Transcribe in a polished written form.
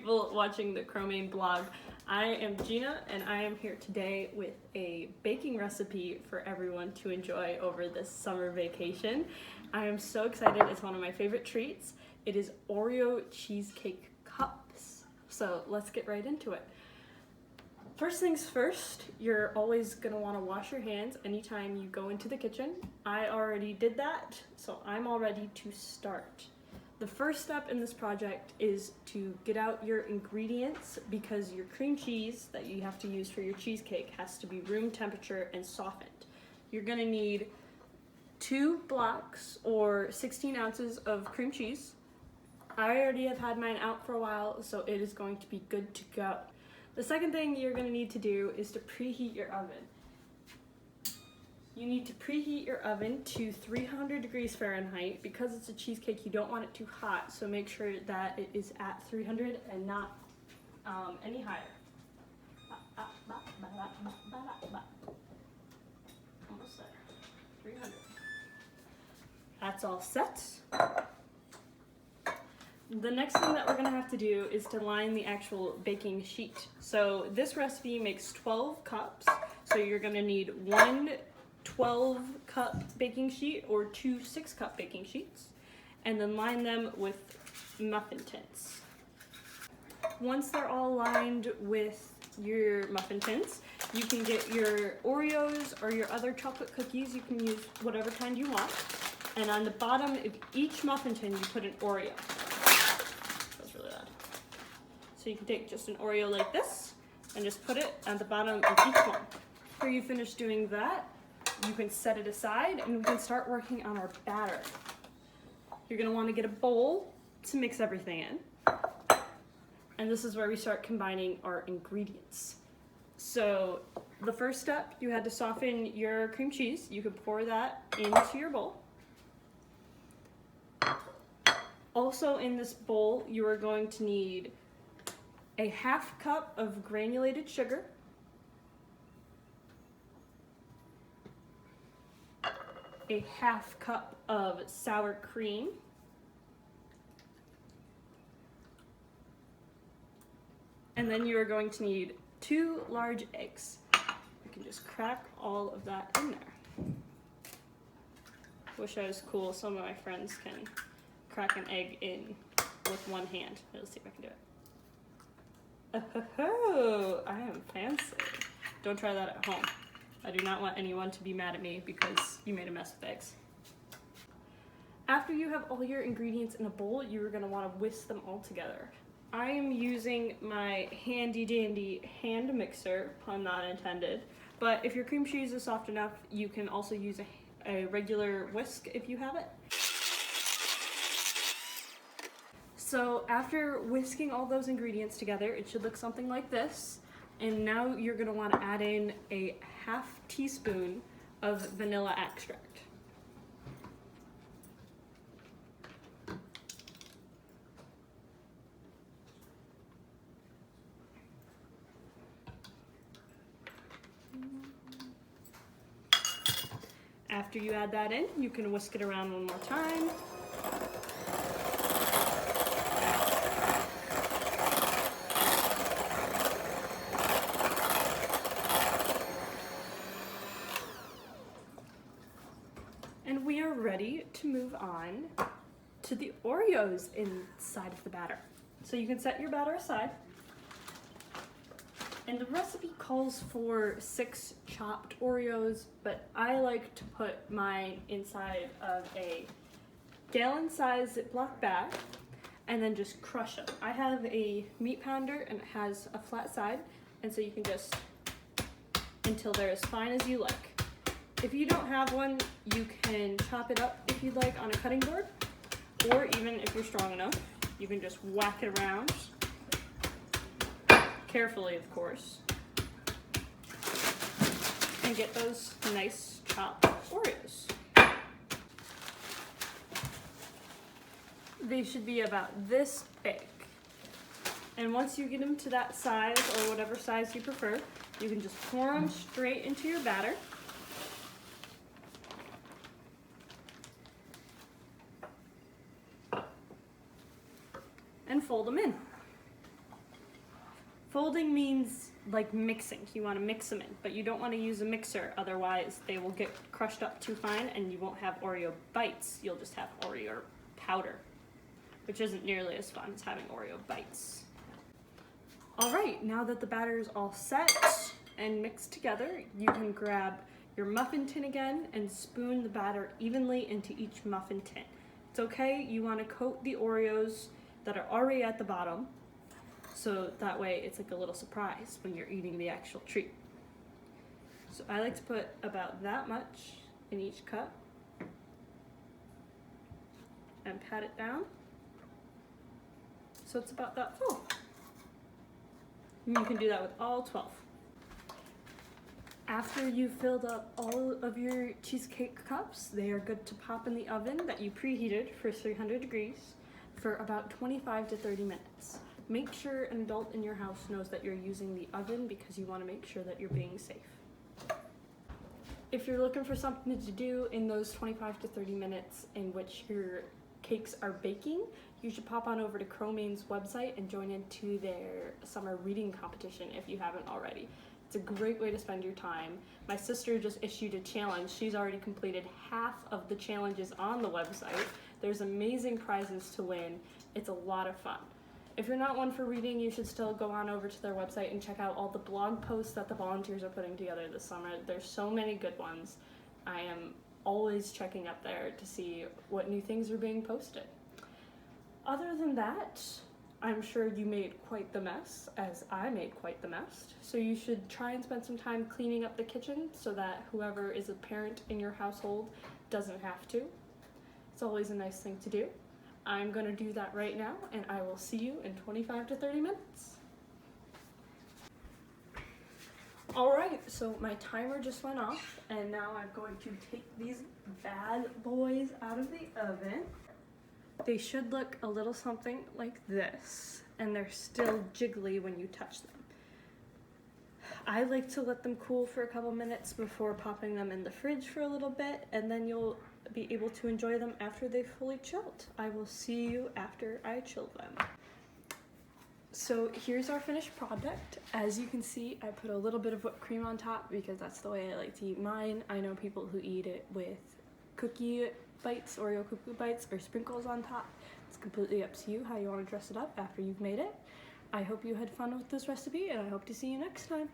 people watching the Chromane blog. I am Jeanna, and I am here today with a baking recipe for everyone to enjoy over this summer vacation. I am so excited. It's one of my favorite treats. It is Oreo Cheesecake Cups. So let's get right into it. First things first, you're always gonna wanna wash your hands anytime you go into the kitchen. I already did that, so I'm all ready to start. The first step in this project is to get out your ingredients because your cream cheese that you have to use for your cheesecake has to be room temperature and softened. You're gonna need 2 blocks or 16 ounces of cream cheese. I already have had mine out for a while, so it is going to be good to go. The second thing you're going to need to do is to preheat your oven. You need to preheat your oven to 300 degrees Fahrenheit. Because it's a cheesecake, you don't want it too hot, so make sure that it is at 300 and not any higher. Almost there. 300. That's all set. The next thing that we're going to have to do is to line the actual baking sheet. So this recipe makes 12 cups, so you're going to need 1 12-cup baking sheet or 2 6-cup baking sheets, and then line them with muffin tins. Once they're all lined with your muffin tins, you can get your Oreos or your other chocolate cookies. You can use whatever kind you want. And on the bottom of each muffin tin, you put an Oreo. So you can take just an Oreo like this and just put it at the bottom of each one. After you finish doing that, you can set it aside and we can start working on our batter. You're gonna wanna get a bowl to mix everything in. And this is where we start combining our ingredients. So the first step, you had to soften your cream cheese. You could pour that into your bowl. Also in this bowl, you are going to need a 1/2 cup of granulated sugar, a 1/2 cup of sour cream, and then you are going to need 2 large eggs. You can just crack all of that in there. Wish I was cool. Some of my friends can crack an egg in with one hand. Let's see if I can do it. Oh, I am fancy. Don't try that at home. I do not want anyone to be mad at me because you made a mess with eggs. After you have all your ingredients in a bowl, you're going to want to whisk them all together. I am using my handy dandy hand mixer, pun not intended, but if your cream cheese is soft enough, you can also use a regular whisk if you have it. So after whisking all those ingredients together, it should look something like this. And now you're gonna wanna add in a 1/2 teaspoon of vanilla extract. After you add that in, you can whisk it around one more time. And we are ready to move on to the Oreos inside of the batter. So you can set your batter aside. And the recipe calls for 6 chopped Oreos, but I like to put mine inside of a gallon-sized Ziploc bag and then just crush them. I have a meat pounder and it has a flat side, and so you can just, until they're as fine as you like. If you don't have one, you can chop it up if you'd like on a cutting board, or even if you're strong enough, you can just whack it around, carefully of course, and get those nice chopped Oreos. They should be about this big. And once you get them to that size, or whatever size you prefer, you can just pour them straight into your batter. And fold them in. Folding means like mixing. You want to mix them in, but you don't want to use a mixer, otherwise they will get crushed up too fine and you won't have Oreo bites. You'll just have Oreo powder, which isn't nearly as fun as having Oreo bites. All right, now that the batter is all set and mixed together, you can grab your muffin tin again and spoon the batter evenly into each muffin tin. It's okay, you want to coat the Oreos that are already at the bottom, so that way it's like a little surprise when you're eating the actual treat. So I like to put about that much in each cup and pat it down so it's about that full. And you can do that with all 12. After you've filled up all of your cheesecake cups, they are good to pop in the oven that you preheated for 300 degrees for about 25 to 30 minutes. Make sure an adult in your house knows that you're using the oven because you want to make sure that you're being safe. If you're looking for something to do in those 25 to 30 minutes in which your cakes are baking, you should pop on over to Chromane's website and join into their summer reading competition if you haven't already. It's a great way to spend your time. My sister just issued a challenge. She's already completed half of the challenges on the website. There's amazing prizes to win. It's a lot of fun. If you're not one for reading, you should still go on over to their website and check out all the blog posts that the volunteers are putting together this summer. There's so many good ones. I am always checking up there to see what new things are being posted. Other than that, I'm sure you made quite the mess, as I made quite the mess. So you should try and spend some time cleaning up the kitchen so that whoever is a parent in your household doesn't have to. It's always a nice thing to do. I'm gonna do that right now, and I will see you in 25 to 30 minutes. All right, so my timer just went off, and now I'm going to take these bad boys out of the oven. They should look a little something like this, and they're still jiggly when you touch them. I like to let them cool for a couple minutes before popping them in the fridge for a little bit, and then you'll be able to enjoy them after they've fully chilled. I will see you after I chill them. So here's our finished product. As you can see, I put a little bit of whipped cream on top because that's the way I like to eat mine. I know people who eat it with cookie bites, Oreo cookie bites, or sprinkles on top. It's completely up to you how you want to dress it up after you've made it. I hope you had fun with this recipe, and I hope to see you next time.